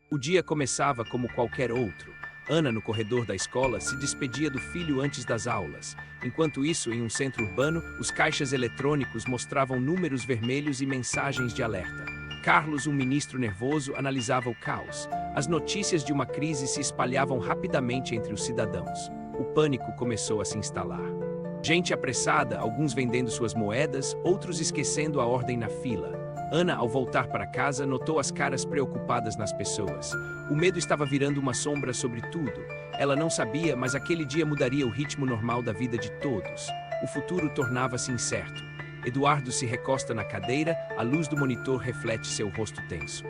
O dia começava como qualquer outro. Ana, no corredor da escola, se despedia do filho antes das aulas. Enquanto isso, em um centro urbano, os caixas eletrônicos mostravam números vermelhos e mensagens de alerta. Carlos, um ministro nervoso, analisava o caos. As notícias de uma crise se espalhavam rapidamente entre os cidadãos. O pânico começou a se instalar. Gente apressada, alguns vendendo suas moedas, outros esquecendo a ordem na fila. Ana, ao voltar para casa, notou as caras preocupadas nas pessoas. O medo estava virando uma sombra sobre tudo. Ela não sabia, mas aquele dia mudaria o ritmo normal da vida de todos. O futuro tornava-se incerto. Eduardo se recosta na cadeira, a luz do monitor reflete seu rosto tenso.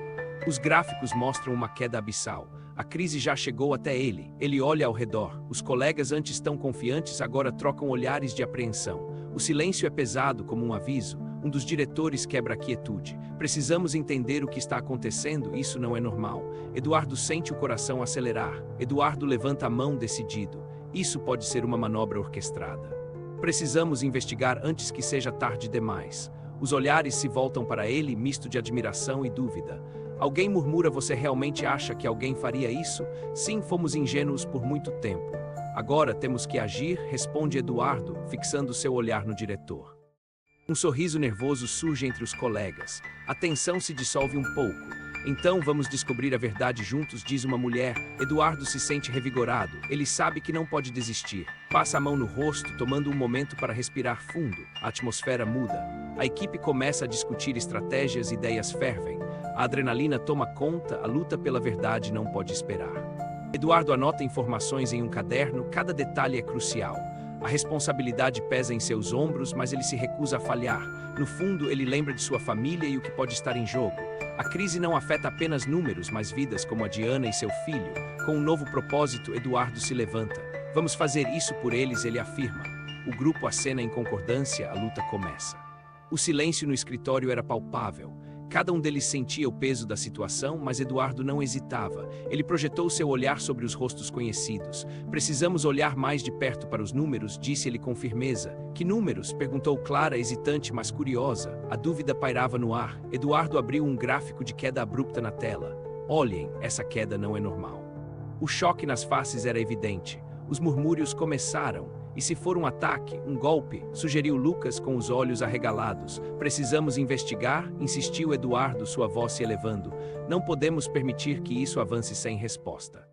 Os gráficos mostram uma queda abissal. A crise já chegou até ele. Ele olha ao redor. Os colegas, antes tão confiantes, agora trocam olhares de apreensão. O silêncio é pesado como um aviso. Um dos diretores quebra a quietude. Precisamos entender o que está acontecendo, isso não é normal. Eduardo sente o coração acelerar. Eduardo levanta a mão decidido. Isso pode ser uma manobra orquestrada. Precisamos investigar antes que seja tarde demais. Os olhares se voltam para ele, misto de admiração e dúvida. Alguém murmura: você realmente acha que alguém faria isso? Sim, fomos ingênuos por muito tempo. Agora temos que agir, responde Eduardo, fixando seu olhar no diretor. Um sorriso nervoso surge entre os colegas. A tensão se dissolve um pouco. Então vamos descobrir a verdade juntos, diz uma mulher. Eduardo se sente revigorado. Ele sabe que não pode desistir. Passa a mão no rosto, tomando um momento para respirar fundo. A atmosfera muda. A equipe começa a discutir estratégias, ideias fervem. A adrenalina toma conta, a luta pela verdade não pode esperar. Eduardo anota informações em um caderno, cada detalhe é crucial. A responsabilidade pesa em seus ombros, mas ele se recusa a falhar. No fundo, ele lembra de sua família e o que pode estar em jogo. A crise não afeta apenas números, mas vidas como a de Ana e seu filho. Com um novo propósito, Eduardo se levanta. Vamos fazer isso por eles, ele afirma. O grupo acena em concordância, a luta começa. O silêncio no escritório era palpável. Cada um deles sentia o peso da situação, mas Eduardo não hesitava. Ele projetou seu olhar sobre os rostos conhecidos. Precisamos olhar mais de perto para os números, disse ele com firmeza. Que números? Perguntou Clara, hesitante, mas curiosa. A dúvida pairava no ar. Eduardo abriu um gráfico de queda abrupta na tela. Olhem, essa queda não é normal. O choque nas faces era evidente. Os murmúrios começaram. E se for um ataque, um golpe? Sugeriu Lucas com os olhos arregalados. Precisamos investigar, insistiu Eduardo, sua voz se elevando. Não podemos permitir que isso avance sem resposta.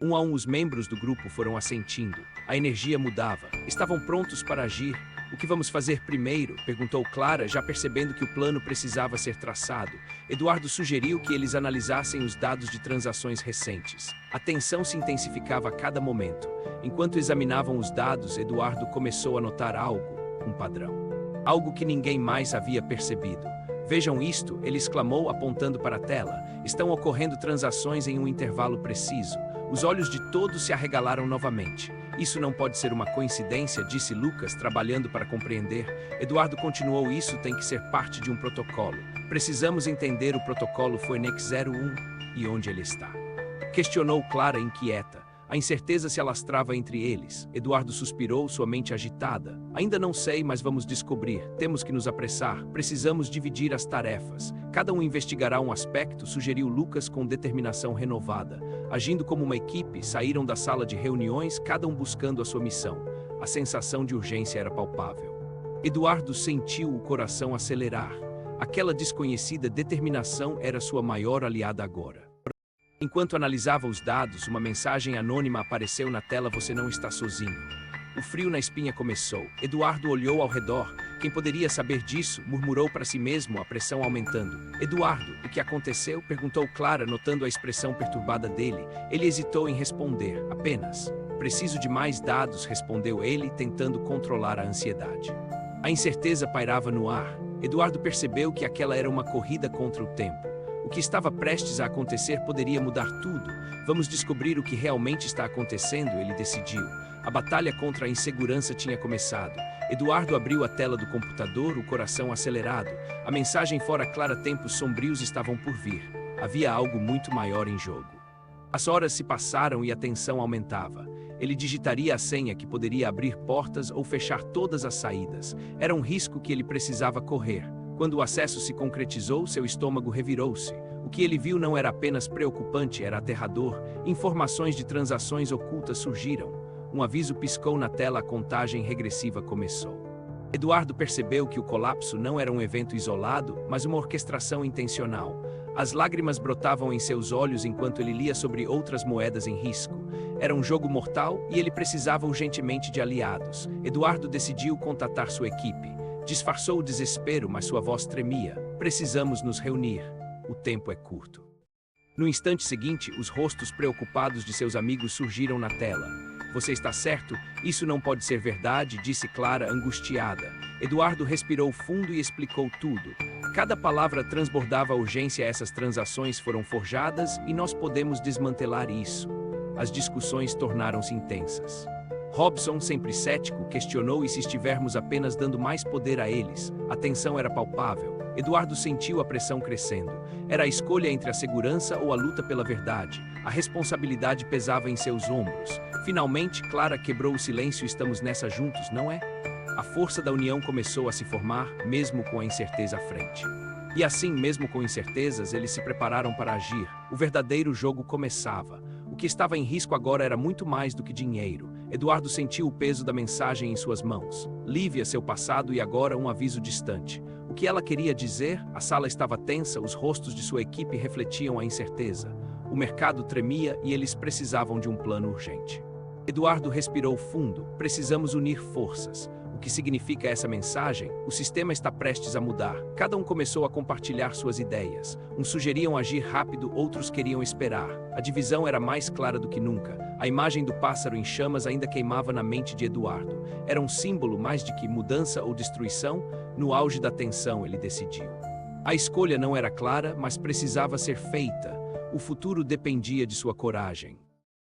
Um a um os membros do grupo foram assentindo. A energia mudava. Estavam prontos para agir. O que vamos fazer primeiro? Perguntou Clara, já percebendo que o plano precisava ser traçado. Eduardo sugeriu que eles analisassem os dados de transações recentes. A tensão se intensificava a cada momento. Enquanto examinavam os dados, Eduardo começou a notar algo, um padrão. Algo que ninguém mais havia percebido. Vejam isto, ele exclamou apontando para a tela. Estão ocorrendo transações em um intervalo preciso. Os olhos de todos se arregalaram novamente. Isso não pode ser uma coincidência, disse Lucas, trabalhando para compreender. Eduardo continuou: isso tem que ser parte de um protocolo. Precisamos entender o protocolo Phoenix 01 e onde ele está. Questionou Clara, inquieta. A incerteza se alastrava entre eles. Eduardo suspirou, sua mente agitada. Ainda não sei, mas vamos descobrir. Temos que nos apressar. Precisamos dividir as tarefas. Cada um investigará um aspecto, sugeriu Lucas com determinação renovada. Agindo como uma equipe, saíram da sala de reuniões, cada um buscando a sua missão. A sensação de urgência era palpável. Eduardo sentiu o coração acelerar. Aquela desconhecida determinação era sua maior aliada agora. Enquanto analisava os dados, uma mensagem anônima apareceu na tela: você não está sozinho. O frio na espinha começou. Eduardo olhou ao redor. Quem poderia saber disso? Murmurou para si mesmo, a pressão aumentando. Eduardo, o que aconteceu? Perguntou Clara, notando a expressão perturbada dele. Ele hesitou em responder. Apenas. Preciso de mais dados, respondeu ele, tentando controlar a ansiedade. A incerteza pairava no ar. Eduardo percebeu que aquela era uma corrida contra o tempo. O que estava prestes a acontecer poderia mudar tudo. Vamos descobrir o que realmente está acontecendo, ele decidiu. A batalha contra a insegurança tinha começado. Eduardo abriu a tela do computador, o coração acelerado. A mensagem fora clara: tempos sombrios estavam por vir. Havia algo muito maior em jogo. As horas se passaram e a tensão aumentava. Ele digitaria a senha que poderia abrir portas ou fechar todas as saídas. Era um risco que ele precisava correr. Quando o acesso se concretizou, seu estômago revirou-se. O que ele viu não era apenas preocupante, era aterrador. Informações de transações ocultas surgiram. Um aviso piscou na tela, a contagem regressiva começou. Eduardo percebeu que o colapso não era um evento isolado, mas uma orquestração intencional. As lágrimas brotavam em seus olhos enquanto ele lia sobre outras moedas em risco. Era um jogo mortal e ele precisava urgentemente de aliados. Eduardo decidiu contatar sua equipe. Disfarçou o desespero, mas sua voz tremia. Precisamos nos reunir. O tempo é curto. No instante seguinte, os rostos preocupados de seus amigos surgiram na tela. Você está certo? Isso não pode ser verdade, disse Clara, angustiada. Eduardo respirou fundo e explicou tudo. Cada palavra transbordava a urgência. Essas transações foram forjadas e nós podemos desmantelar isso. As discussões tornaram-se intensas. Robson, sempre cético, questionou: e se estivermos apenas dando mais poder a eles? A tensão era palpável. Eduardo sentiu a pressão crescendo. Era a escolha entre a segurança ou a luta pela verdade. A responsabilidade pesava em seus ombros. Finalmente, Clara quebrou o silêncio: estamos nessa juntos, não é? A força da união começou a se formar, mesmo com a incerteza à frente. E assim, mesmo com incertezas, eles se prepararam para agir. O verdadeiro jogo começava. O que estava em risco agora era muito mais do que dinheiro. Eduardo sentiu o peso da mensagem em suas mãos. Lívia, seu passado, e agora um aviso distante. O que ela queria dizer? A sala estava tensa, os rostos de sua equipe refletiam a incerteza. O mercado tremia e eles precisavam de um plano urgente. Eduardo respirou fundo. Precisamos unir forças. O que significa essa mensagem? O sistema está prestes a mudar. Cada um começou a compartilhar suas ideias. Uns sugeriam agir rápido, outros queriam esperar. A divisão era mais clara do que nunca. A imagem do pássaro em chamas ainda queimava na mente de Eduardo. Era um símbolo mais de que mudança ou destruição. No auge da tensão, ele decidiu. A escolha não era clara, mas precisava ser feita. O futuro dependia de sua coragem.